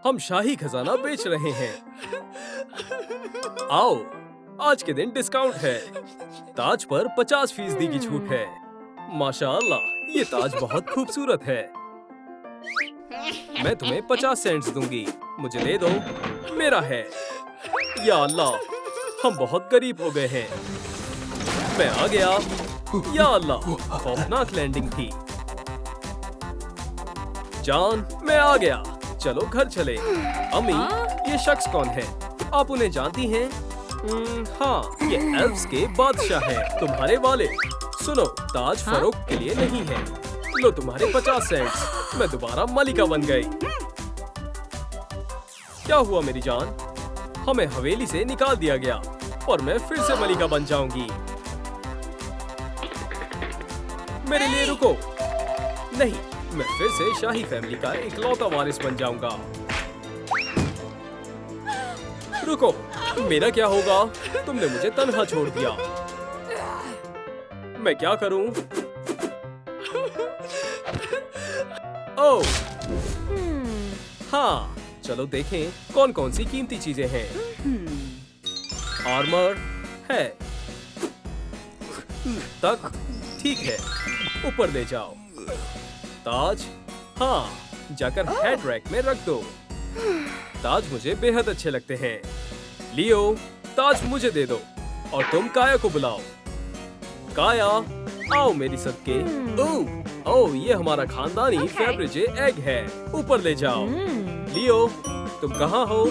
हम शाही खजाना बेच रहे हैं। आओ, आज के दिन डिस्काउंट है। ताज पर 50% की छूट है। माशाअल्लाह, ये ताज बहुत खूबसूरत है। मैं तुम्हें 50 सेंट्स दूंगी। मुझे दे दो, मेरा है। या अल्लाह, हम बहुत गरीब हो गए हैं। मैं आ गया। या अल्लाह, खौफनाक लैंडिंग थी। जान, मैं आ गया। चलो घर चले। अम्मी, ये शख्स कौन है? आप उन्हें जानती हैं? हाँ, ये एल्फ्स के बादशाह हैं, तुम्हारे वाले। सुनो, ताज फरोख्त के लिए नहीं है। लो तुम्हारे 50 सेंट्स। मैं दोबारा मलिका बन गई। क्या हुआ मेरी जान? हमें हवेली से निकाल दिया गया और मैं फिर से मलिका बन जाऊंगी। मेरे लिए रुको। नहीं, मैं फिर से शाही फैमिली का इकलौता वारिस बन जाऊंगा। रुको, मेरा क्या होगा? तुमने मुझे तन्हा छोड़ दिया। मैं क्या करूं? ओह, हाँ, चलो देखें कौन कौन सी कीमती चीजें हैं। आर्मर है। तक ठीक है, ऊपर ले जाओ। ताज, हाँ, जाकर हेड रैक में रख दो। ताज मुझे बेहद अच्छे लगते हैं। लियो, ताज मुझे दे दो और तुम काया को बुलाओ। काया, आओ मेरी सदके। ओह, ये हमारा खानदानी फेवरेट एग है। ऊपर ले जाओ। लियो, तुम कहाँ हो?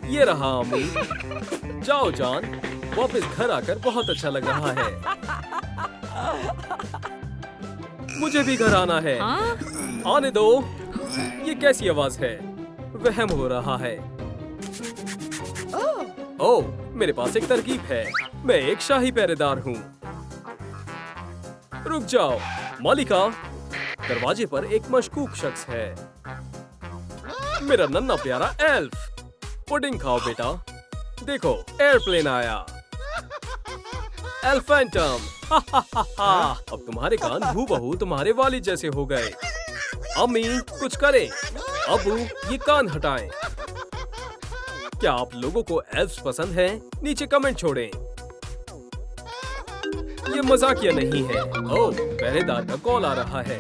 ये रहा अम्मी। जाओ जान, वापस घर आकर बहुत अच्छा लग रहा है। मुझे भी घर आना है। आने दो। ये कैसी आवाज है? वहम हो रहा है। ओह, मेरे पास एक तरकीब है। मैं एक शाही पहरेदार हूँ। रुक जाओ मालिका, दरवाजे पर एक मशकूक शख्स है। मेरा नन्हा प्यारा एल्फ। पुडिंग खाओ बेटा। देखो, एयरप्लेन आया। एल्फेंटम। अब तुम्हारे कान हूबहू तुम्हारे वालिद जैसे हो गए। अम्मी, कुछ करे। अबू, ये कान हटाएं। क्या आप लोगों को एल्फ्स पसंद हैं? नीचे कमेंट छोड़ें। ये मजाकिया नहीं है। ओह, पहरेदार का कॉल आ रहा है।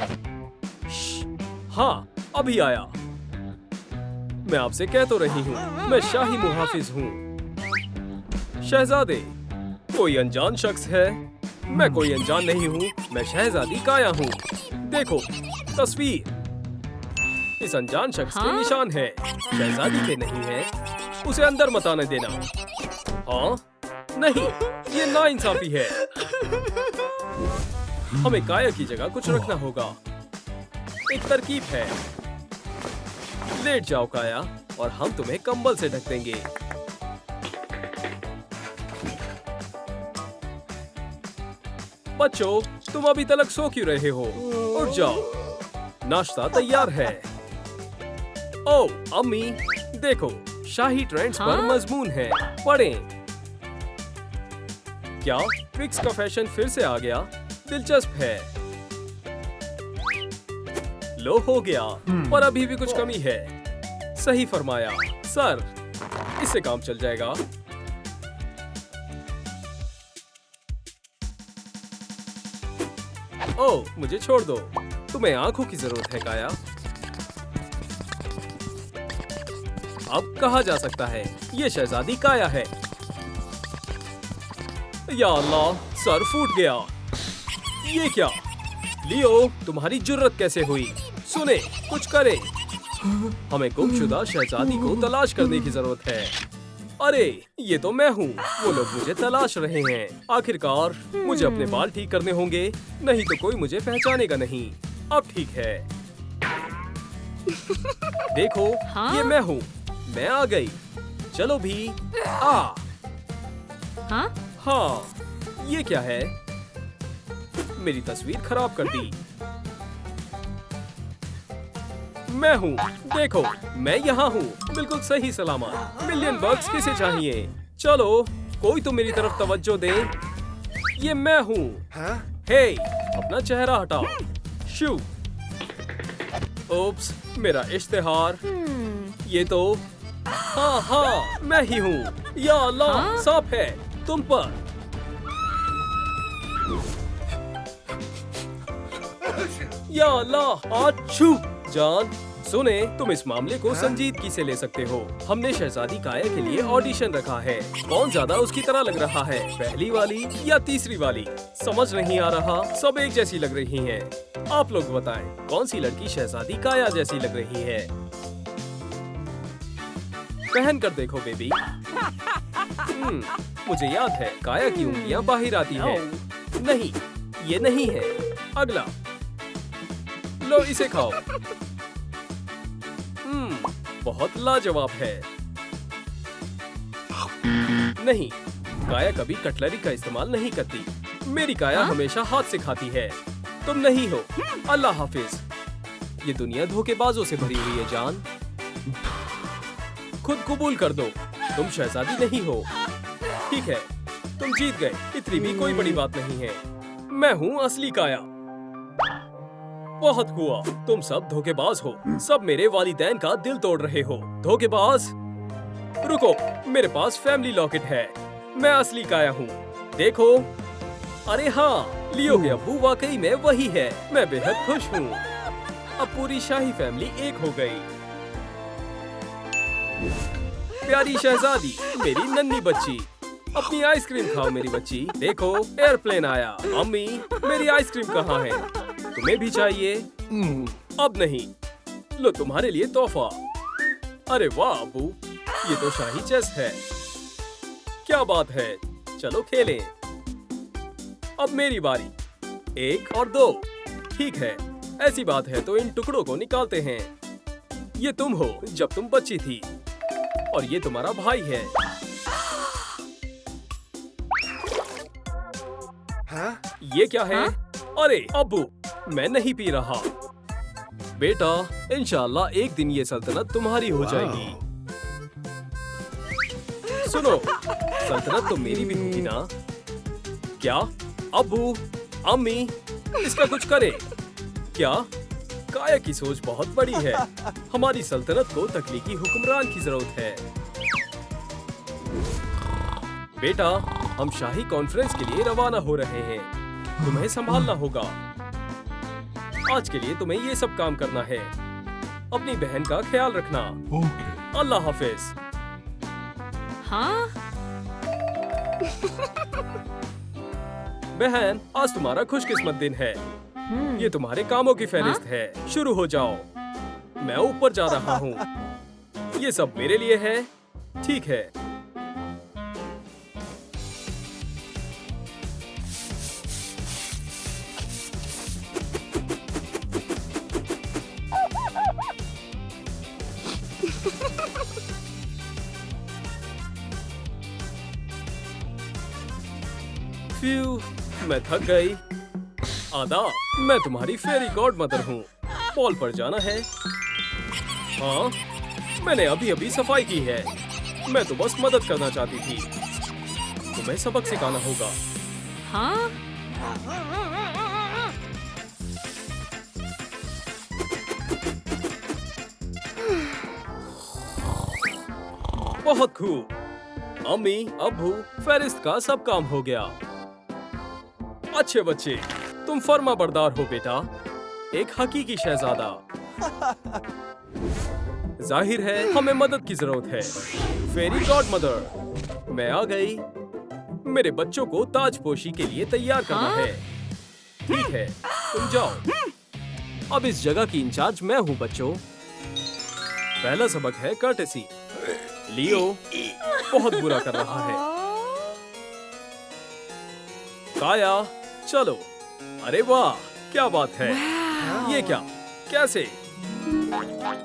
हाँ, अभी आया। मैं आपसे कह तो रही हूँ, मैं शाही मुहाफिज हूँ। शहजादे, कोई अनजान शख्स है? मैं कोई अनजान नहीं हूँ। मैं शहजादी काया हूँ। देखो, तस्वीर। इस अनजान शख्स के निशान है। शहजादी के नहीं है। उसे अंदर मत आने देना। हाँ? नहीं, ये नाइंसाफी है। हमें काया की जगह कुछ रखना होगा। एक तरकीब है। लेट जाओ काया, और हम तुम्हें कंबल से ढक देंगे। बच्चों, तुम अभी तक सो क्यों रहे हो? उठ जाओ, नाश्ता तैयार है। ओह अम्मी, देखो, शाही ट्रेंड्स पर मजमून है। पढ़ें। क्या ट्रिक्स का फैशन फिर से आ गया? दिलचस्प है। लो, हो गया, पर अभी भी कुछ कमी है। सही फरमाया सर, इससे काम चल जाएगा। ओह, मुझे छोड़ दो। तुम्हें आंखों की जरूरत है काया। अब कहा जा सकता है, ये शहजादी काया है। या अल्लाह, सर फूट गया। ये क्या? लियो, तुम्हारी जुर्रत कैसे हुई? सुने, कुछ करे। हमें गुमशुदा शहजादी को तलाश करने की जरूरत है। अरे, ये तो मैं हूँ। वो लोग मुझे तलाश रहे हैं। आखिरकार मुझे अपने बाल ठीक करने होंगे, नहीं तो कोई मुझे पहचानेगा नहीं। अब ठीक है। देखो, ये मैं हूँ। मैं आ गई। चलो भी। हाँ, ये क्या है? मेरी तस्वीर खराब कर दी। मैं हूँ, देखो, मैं यहाँ हूँ, बिल्कुल सही सलामत। मिलियन बग्स किसे चाहिए? चलो, कोई तो मेरी तरफ तवज्जो दे। ये मैं हूँ। हे, अपना चेहरा हटाओ। शू। ओप्स, मेरा इश्तिहार। ये तो हाँ मैं ही हूँ। या अल्लाह, सांप है तुम पर। या अल्लाह, आच्छू। जान सुने, तुम इस मामले को संजीदगी से ले सकते हो। हमने शहजादी काया के लिए ऑडिशन रखा है। कौन ज्यादा उसकी तरह लग रहा है, पहली वाली या तीसरी वाली? समझ नहीं आ रहा, सब एक जैसी लग रही हैं। आप लोग बताएं, कौन सी लड़की शहजादी काया जैसी लग रही है? पहन कर देखो बेबी। मुझे याद है, काया की उंगलियां बाहर आती है। नहीं, ये नहीं है। अगला, लो इसे खाओ। बहुत लाजवाब है। नहीं, काया कभी कटलरी का इस्तेमाल नहीं करती। मेरी काया हमेशा हाथ से खाती है। तुम नहीं हो। अल्लाह हाफिज। ये दुनिया धोखेबाजों से भरी हुई है जान। खुद कबूल कर दो, तुम शहजादी नहीं हो। ठीक है, तुम जीत गए। इतनी भी कोई बड़ी बात नहीं है। मैं हूँ असली काया। बहुत हुआ, तुम सब धोखेबाज हो। सब मेरे वालिदैन का दिल तोड़ रहे हो। धोखेबाज। रुको, मेरे पास फैमिली लॉकेट है। मैं असली काया हूँ, देखो। अरे हाँ, लियो के अब्बू वाकई में वही है। मैं बेहद खुश हूँ। अब पूरी शाही फैमिली एक हो गई। प्यारी शहजादी, मेरी नन्ही बच्ची, अपनी आइसक्रीम खाओ मेरी बच्ची। देखो, एयरप्लेन आया। अम्मी, मेरी आइसक्रीम कहाँ है? तुम्हें भी चाहिए? अब नहीं। लो तुम्हारे लिए तोहफा। अरे वाह अबू, ये तो शाही चेस है। क्या बात है, चलो खेलें। अब मेरी बारी। 1 और 2। ठीक है, ऐसी बात है तो इन टुकड़ों को निकालते हैं। ये तुम हो जब तुम बच्ची थी, और ये तुम्हारा भाई है। हाँ? ये क्या है? अरे अब्बू, मैं नहीं पी रहा। बेटा, इंशाल्लाह एक दिन ये सल्तनत तुम्हारी हो जाएगी। सुनो, सल्तनत तो मेरी भी होगी ना? क्या? अब्बू, अम्मी, इसका कुछ करे। क्या? काया की सोच बहुत बड़ी है। हमारी सल्तनत को तख्लीकी हुक्मरान की जरूरत है। बेटा, हम शाही कॉन्फ्रेंस के लिए रवाना हो रहे हैं। तुम्हें संभालना होगा। आज के लिए तुम्हें ये सब काम करना है। अपनी बहन का ख्याल रखना। अल्लाह हाफिज। हाँ? बहन, आज तुम्हारा खुशकिस्मत दिन है। ये तुम्हारे कामों की फहरिस्त है। शुरू हो जाओ। मैं ऊपर जा रहा हूँ। ये सब मेरे लिए है। ठीक है। मैं थक गई। आदाब, मैं तुम्हारी फेरी गॉड मदर हूँ। पॉल पर जाना है। हाँ, मैंने अभी अभी सफाई की है। मैं तो बस मदद करना चाहती थी। तुम्हें सबक सिखाना होगा। हाँ? बहुत खूब। अम्मी, अब्बू, फेरिस्त का सब काम हो गया। अच्छे बच्चे, तुम फर्मा बरदार हो बेटा। एक हकीकी शहजादा। जाहिर है हमें मदद की जरूरत है। फेरी गॉड मदर, मैं आ गई। मेरे बच्चों को ताजपोशी के लिए तैयार करना है। ठीक है, तुम जाओ। अब इस जगह की इंचार्ज मैं हूँ बच्चों। पहला सबक है कर्टेसी। लियो बहुत बुरा कर रहा है। काया, चलो। अरे वाह, क्या बात है। ये क्या? कैसे?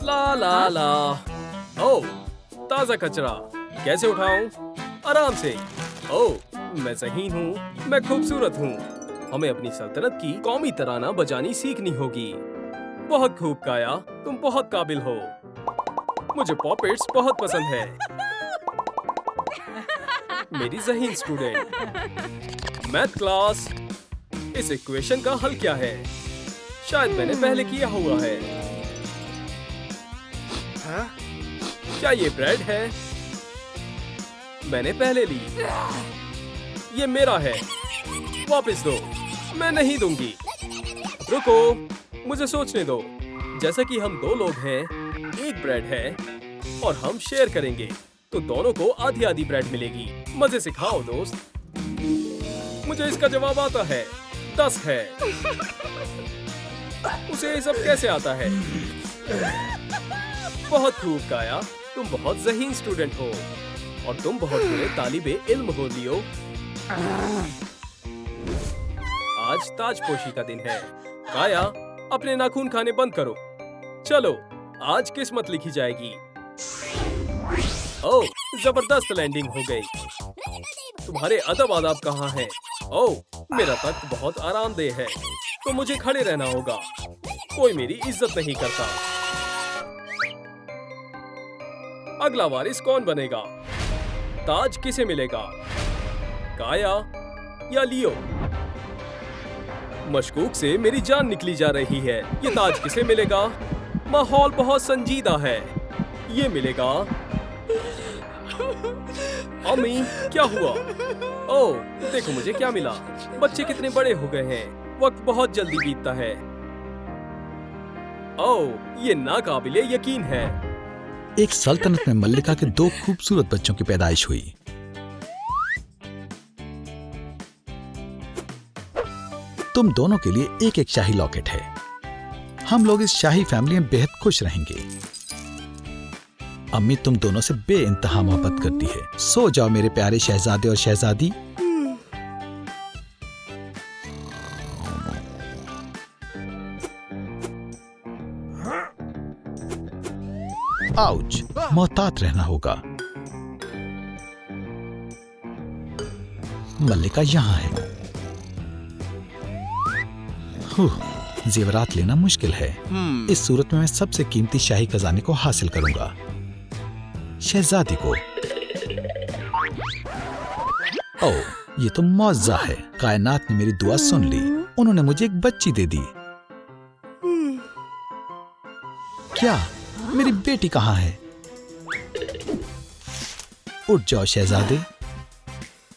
ला ला ला। ओह, ताजा कचरा। कैसे उठाऊं? आराम से। ओह, मैं सही हूँ। मैं खूबसूरत हूँ। हमें अपनी सल्तनत की कौमी तराना बजानी सीखनी होगी। बहुत खूब काया, तुम बहुत काबिल हो। मुझे पॉपेट्स बहुत पसंद है। मेरी ज़हीन स्टूडेंट। मैथ क्लास, इस इक्वेशन का हल क्या है? शायद मैंने पहले किया हुआ है। क्या ये ब्रेड है? मैंने पहले ली। ये मेरा है। वापस दो। मैं नहीं दूंगी। रुको, मुझे सोचने दो। जैसा कि हम दो लोग हैं, एक ब्रेड है और हम शेयर करेंगे, तो दोनों को आधी आधी ब्रेड मिलेगी। मजे से खाओ दोस्त। मुझे इसका जवाब आता है। 10 है। उसे ये सब कैसे आता है? बहुत खूब काया, तुम बहुत ज़हीन स्टूडेंट हो और तुम बहुत बड़े तालिबे इल्म हो लियो। आज ताजपोशी का दिन है। काया, अपने नाखून खाने बंद करो। चलो, आज किस्मत लिखी जाएगी। ओह, जबरदस्त लैंडिंग हो गई। तुम्हारे अदब आदाब कहाँ हैं? ओह, मेरा तख्त बहुत आरामदेह है, तो मुझे खड़े रहना होगा। कोई मेरी इज्जत नहीं करता। अगला वारिस कौन बनेगा? ताज किसे मिलेगा? काया या लियो? मशकूक से मेरी जान निकली जा रही है। ये ताज किसे मिलेगा? माहौल बहुत संजीदा है। ये मिलेगा। अम्मी, क्या हुआ? ओह, देखो मुझे क्या मिला। बच्चे कितने बड़े हो गए हैं। वक्त बहुत जल्दी बीतता है। ओह, ये नाकाबिले यकीन है। एक सल्तनत में मल्लिका के 2 खूबसूरत बच्चों की पैदाइश हुई। तुम दोनों के लिए एक एक शाही लॉकेट है। हम लोग इस शाही फैमिली में बेहद खुश रहेंगे। अम्मी तुम दोनों से बेइंतहा मोहब्बत करती है। सो जाओ मेरे प्यारे शहजादे और शहजादी। आउच, मोहतात रहना होगा। मल्लिका यहाँ है। जेवरात लेना मुश्किल है। इस सूरत में मैं सबसे कीमती शाही खजाने को हासिल करूंगा। शहजादी को। ओह, ये तो मौजा है। कायनात ने मेरी दुआ सुन ली। उन्होंने मुझे एक बच्ची दे दी। क्या? मेरी बेटी कहाँ है? उठ जाओ शहजादे,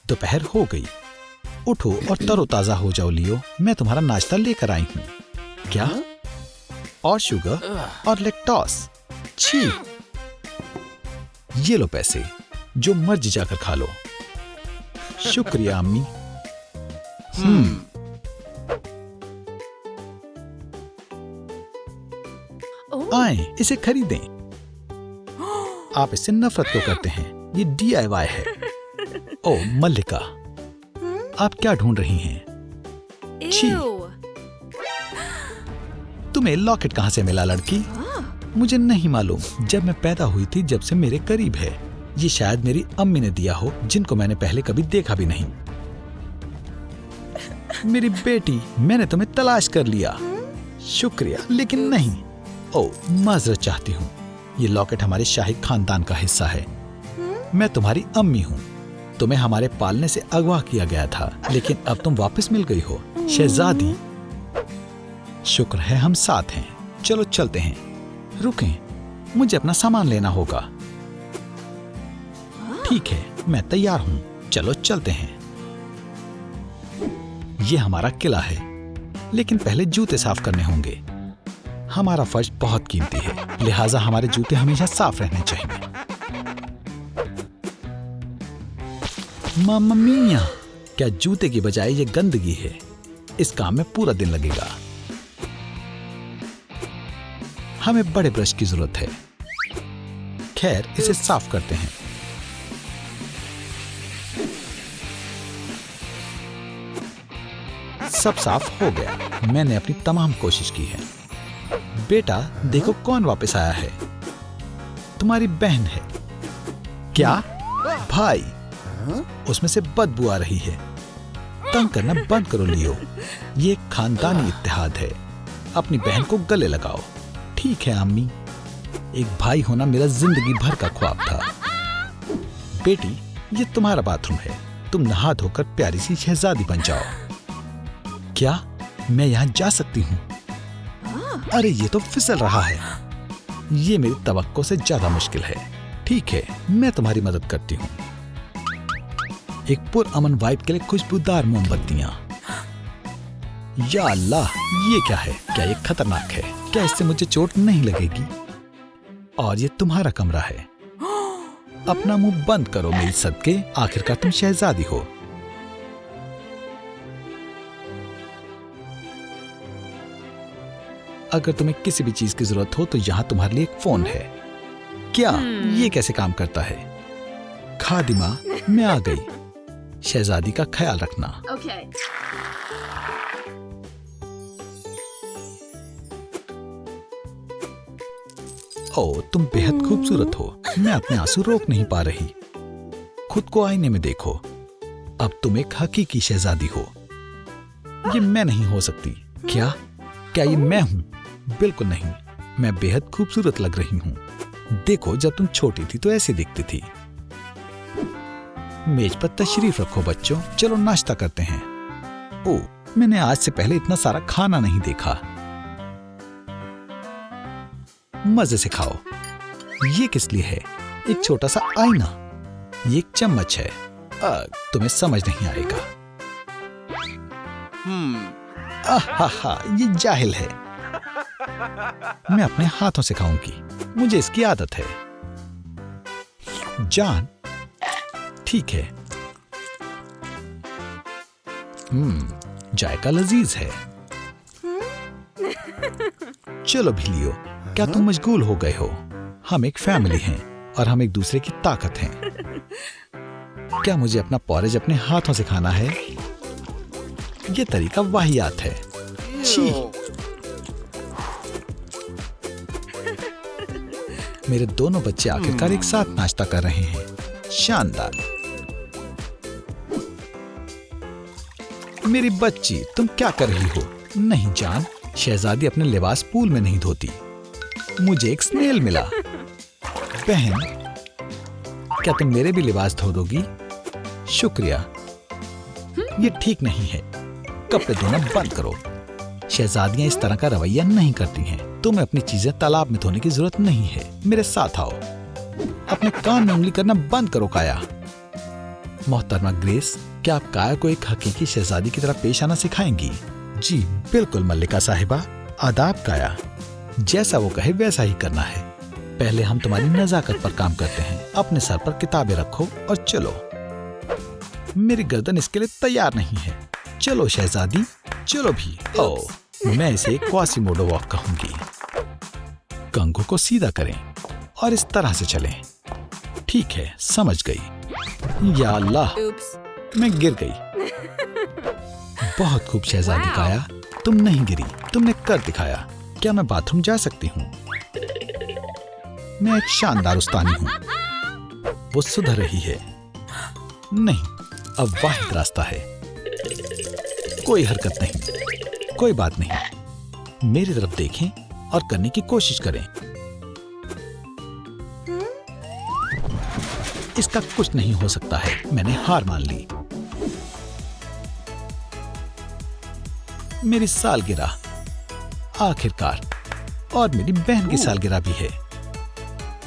दोपहर हो गई। उठो और तरोताजा हो जाओ लियो। मैं तुम्हारा नाश्ता लेकर आई हूँ। क्या? और शुगर और लेक्टोस। छी। ये लो पैसे, जो मर्जी जाकर खा लो। शुक्रिया अम्मी। आए, इसे खरीदें। आप इससे नफरत क्यों करते हैं? ये DIY है। ओह मल्लिका, आप क्या ढूंढ रही हैं? छी। तुम्हें लॉकेट कहाँ से मिला लड़की? मुझे नहीं मालूम। जब मैं पैदा हुई थी, जब से मेरे करीब है। ये शायद मेरी अम्मी ने दिया हो, जिनको मैंने पहले कभी देखा भी नहीं। मेरी बेटी, मैंने तुम्हें तलाश कर लिया। शुक्रिया, लेकिन नहीं। ओह, माजरत चाहती हूँ। ये लॉकेट हमारे शाही खानदान का हिस्सा है। मैं तुम्हारी अम्मी हूँ। तुम्हें हमारे पालने से अगवा किया गया था, लेकिन अब तुम वापस मिल गई हो। शहजादी, शुक्र है हम साथ हैं। चलो चलते हैं। रुकें, मुझे अपना सामान लेना होगा। ठीक है, मैं तैयार हूँ। चलो चलते हैं। ये हमारा किला है, लेकिन पहले जूते साफ करने होंगे। हमारा फर्श बहुत कीमती है, लिहाजा हमारे जूते हमेशा साफ रहने चाहिए। मामा मिया, क्या जूते की बजाय ये गंदगी है? इस काम में पूरा दिन लगेगा। हमें बड़े ब्रश की जरूरत है। खैर, इसे साफ करते हैं। सब साफ हो गया। मैंने अपनी तमाम कोशिश की है। बेटा, देखो कौन वापस आया है। तुम्हारी बहन है। क्या? भाई, उसमें से बदबू आ रही है। तंग करना बंद करो लियो। ये एक खानदानी इत्तेहाद है। अपनी बहन को गले लगाओ। ठीक है अम्मी। एक भाई होना मेरा जिंदगी भर का ख्वाब था। बेटी, ये तुम्हारा बाथरूम है। तुम नहा धोकर प्यारी सी शहजादी बन जाओ। क्या मैं यहाँ जा सकती हूँ? अरे ये तो फिसल रहा है। ये मेरी तवक्को से ज्यादा मुश्किल है। ठीक है, मैं तुम्हारी मदद करती हूँ। एक पुरअमन वाइब के लिए खुशबूदार मोमबत्तियां। या अल्लाह, ये क्या है? क्या ये खतरनाक है? क्या इससे मुझे चोट नहीं लगेगी? और ये तुम्हारा कमरा है। अपना मुंह बंद करो मेरी सदके, आखिरकार तुम शहजादी हो। अगर तुम्हें किसी भी चीज की जरूरत हो तो यहाँ तुम्हारे लिए एक फोन है। क्या ये कैसे काम करता है? खादिमा, मैं आ गई। शहजादी का ख्याल रखना। Okay. ओ, तुम बेहद खूबसूरत हो। मैं अपने आंसू रोक नहीं पा रही। खुद को आईने में देखो। अब तुम एक हकीकी शहजादी हो। ये मैं नहीं हो सकती। क्या ये मैं हूँ? बिल्कुल नहीं। मैं बेहद खूबसूरत लग रही हूँ। देखो, जब तुम छोटी थी तो ऐसी दिखती थी। मेज पर तशरीफ रखो बच्चों, चलो नाश्ता करते हैं। ओ, मैंने आज से पहले इतना सारा खाना नहीं देखा। मजे से खाओ। ये किस लिए है? एक छोटा सा आईना। ये एक चम्मच है। तुम्हें समझ नहीं आएगा। आहा, ये जाहिल है। मैं अपने हाथों से खाऊंगी, मुझे इसकी आदत है। जान, ठीक है। जायका लजीज है। चलो भी लियो, क्या तुम मशगूल हो गए हो? हम एक फैमिली हैं और हम एक दूसरे की ताकत हैं। क्या मुझे अपना पॉरेज अपने हाथों से खाना है? ये तरीका वाहियात है। छी। मेरे दोनों बच्चे आखिरकार एक साथ नाश्ता कर रहे हैं। शानदार। मेरी बच्ची, तुम क्या कर रही हो? नहीं जान, शहजादी अपने लिबास पूल में नहीं धोती। मुझे एक स्नेल मिला। बहन, क्या तुम मेरे भी लिबास धो दोगी? शुक्रिया। ये ठीक नहीं है। कपड़े धोना बंद करो। शहजादियां इस तरह का रवैया नहीं करती हैं। तुम्हें अपनी चीजें तालाब में धोने की जरूरत नहीं है। मेरे साथ आओ। अपने कान में उंगली करना बंद करो काया। मोहतरमा ग्रेस, क्या आप काया को एक हकीकी शहजादी की तरह पेश आना सिखाएंगी? जी बिल्कुल मल्लिका साहिबा। आदाब काया। जैसा वो कहे वैसा ही करना है। पहले हम तुम्हारी नजाकत पर काम करते हैं। अपने सर पर किताबें रखो और चलो। मेरी गर्दन इसके लिए तैयार नहीं है। चलो शहजादी, चलो भी। ओ, मैं इसे क्वासिमोडो वॉक कहूंगी। कंघों को सीधा करें और इस तरह से चलें। ठीक है, समझ गई। या अल्लाह, मैं गिर गई। बहुत खूब शहजादी काया, तुम नहीं गिरी, तुमने कर दिखाया। क्या मैं बाथरूम जा सकती हूँ? मैं एक शानदार उस्तानी हूँ। वो सुधर रही है। नहीं, अब वाहिद रास्ता है। कोई हरकत नहीं। कोई बात नहीं। मेरी तरफ देखें और करने की कोशिश करें। इसका कुछ नहीं हो सकता है। मैंने हार मान ली। मेरी सालगिरह, आखिरकार, और मेरी बहन की सालगिरह भी है।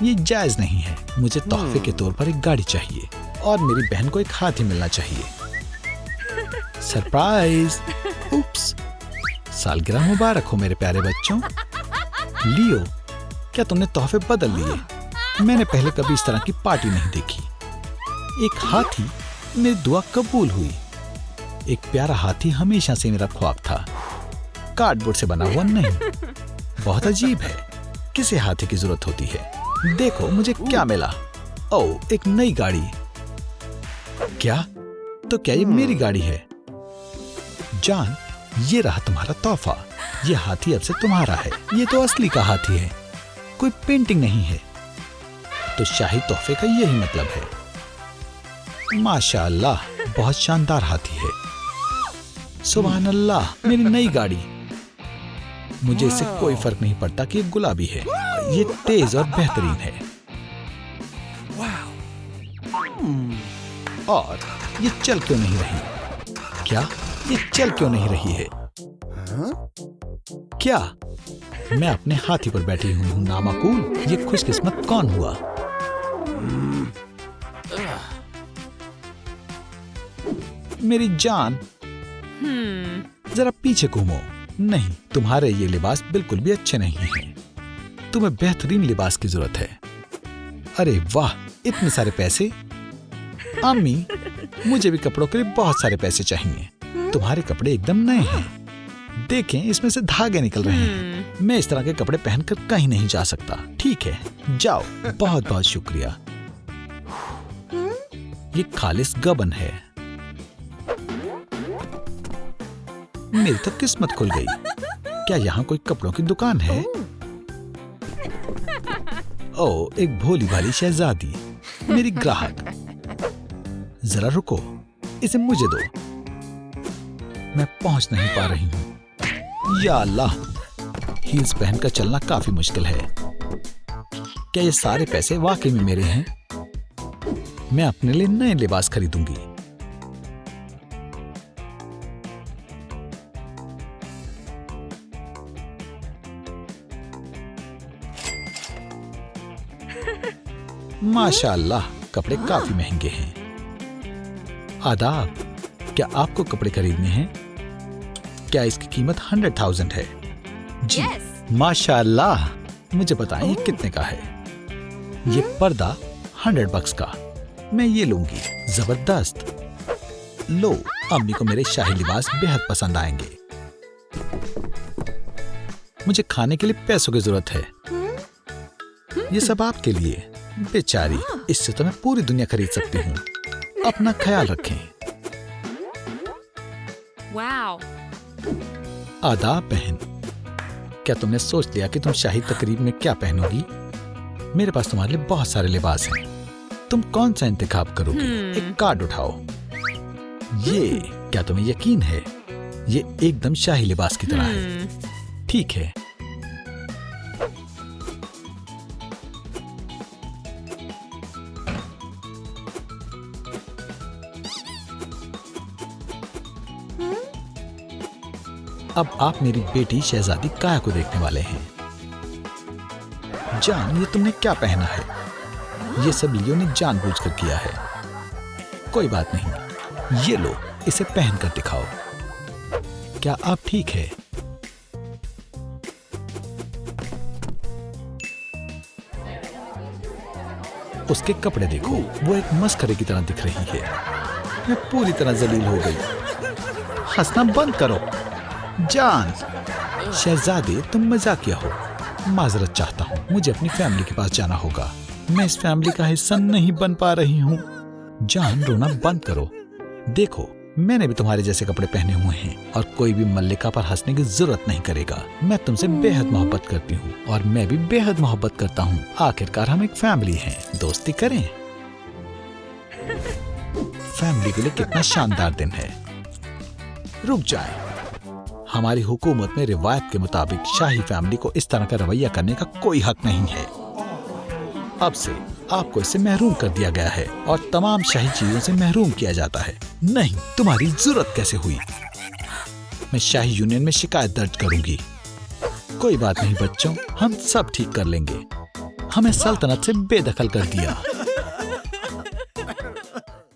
ये जायज नहीं है। मुझे तोहफे के तौर पर एक गाड़ी चाहिए और मेरी बहन को एक हाथी मिलना चाहिए। सरप्राइज। उप्स। सालगिरह मुबारक हो मेरे प्यारे बच्चों। लियो, क्या तुमने तोहफे बदल लिए? मैंने पहले कभी इस तरह की पार्टी नहीं देखी। एक हाथी, मेरी दुआ कबूल हुई। एक प्यारा हाथी हमेशा से मेरा ख्वाब था। कार्डबोर्ड से बना हुआ नहीं। बहुत अजीब है। किसे हाथी की जरूरत होती है? देखो मुझे क्या मिला। ओ, एक नई गाड़ी। क्या? तो क्या ये मेरी गाड़ी है? जान, ये रहा तुम्हारा तोहफा। ये हाथी अब से तुम्हारा है। ये तो असली का हाथी है, कोई पेंटिंग नहीं है। तो शाही तोहफे का यही मतलब है। माशाअल्लाह, बहुत शानदार हाथी है। सुभान अल्लाह, मेरी नई गाड़ी। मुझे इससे कोई फर्क नहीं पड़ता कि ये गुलाबी है। ये तेज और बेहतरीन है। और ये चल क्यों नहीं रही? क्या ये चल क्यों नहीं रही है? क्या मैं अपने हाथी पर बैठी हुई हूँ? नामाकूल, ये खुशकिस्मत कौन हुआ? मेरी जान, जरा पीछे घूमो। नहीं, तुम्हारे ये लिबास बिल्कुल भी अच्छे नहीं हैं। तुम्हें बेहतरीन लिबास की जरूरत है। अरे वाह, इतने सारे पैसे। अम्मी, मुझे भी कपड़ों के लिए बहुत सारे पैसे चाहिए। तुम्हारे कपड़े एकदम नए हैं। देखें, इसमें से धागे निकल रहे हैं। मैं इस तरह के कपड़े पहनकर कहीं नहीं जा सकता। ठीक है, जाओ। बहुत बहुत शुक्रिया। ये खालिस गबन है। मेरी तो किस्मत खुल गई। क्या यहाँ कोई कपड़ों की दुकान है? ओह, एक भोली भाली शहजादी, मेरी ग्राहक। जरा रुको, इसे मुझे दो। मैं पहुंच नहीं पा रही हूँ। या अल्लाह, हील्स पहनकर चलना काफी मुश्किल है। क्या ये सारे पैसे वाकई में मेरे हैं? मैं अपने लिए नए लिबास खरीदूंगी। माशाअल्लाह, कपड़े काफी महंगे हैं। आदाब, क्या आपको कपड़े खरीदने हैं? क्या इसकी कीमत 100,000 है? जी। माशाअल्लाह, मुझे बताएं ये कितने का है? ये पर्दा $100 का। मैं ये लूंगी। जबरदस्त। लो, अम्मी को मेरे शाही लिबास बेहद पसंद आएंगे। मुझे खाने के लिए पैसों की जरूरत है। ये सब आपके लिए। बेचारी, इससे तो मैं पूरी दुनिया खरीद सकती हूँ। अपना ख्याल रखें। आदाब बहन, क्या तुमने सोच लिया कि तुम शाही तकरीब में क्या पहनोगी? मेरे पास तुम्हारे लिए बहुत सारे लिबास हैं। तुम कौन सा इंतखाब करोगी? एक कार्ड उठाओ। ये, क्या तुम्हें यकीन है? ये एकदम शाही लिबास की तरह है। ठीक है। अब आप मेरी बेटी शहजादी काया को देखने वाले हैं। जान, ये तुमने क्या पहना है? ये सब लियो ने जानबूझकर किया है। कोई बात नहीं, ये लो, इसे पहनकर दिखाओ। क्या आप ठीक है? उसके कपड़े देखो, वो एक मस्खरे की तरह दिख रही है। मैं पूरी तरह जलील हो गई। हंसना बंद करो। जान, शहजादे, तुम मजाकिया हो। माजरत चाहता हूँ, मुझे अपनी फैमिली के पास जाना होगा। मैं इस फैमिली का हिस्सा नहीं बन पा रही हूँ। जान, रोना बंद करो। देखो, मैंने भी तुम्हारे जैसे कपड़े पहने हुए हैं और कोई भी मल्लिका पर हंसने की जरूरत नहीं करेगा। मैं तुमसे बेहद मोहब्बत करती हूँ और मैं भी बेहद मोहब्बत करता हूँ। आखिरकार हम एक फैमिली हैं। दोस्ती करें। फैमिली के लिए कितना शानदार दिन है। रुक जाए। हमारी हुकूमत में रिवायत के मुताबिक शाही फैमिली को इस तरह का रवैया करने का कोई हक नहीं है। अब से आपको इससे महरूम कर दिया गया है और तमाम शाही चीजों से महरूम किया जाता है। नहीं, तुम्हारी जरूरत कैसे हुई? मैं शाही यूनियन में शिकायत दर्ज करूंगी। कोई बात नहीं बच्चों, हम सब ठीक कर लेंगे। हमें सल्तनत से बेदखल कर दिया।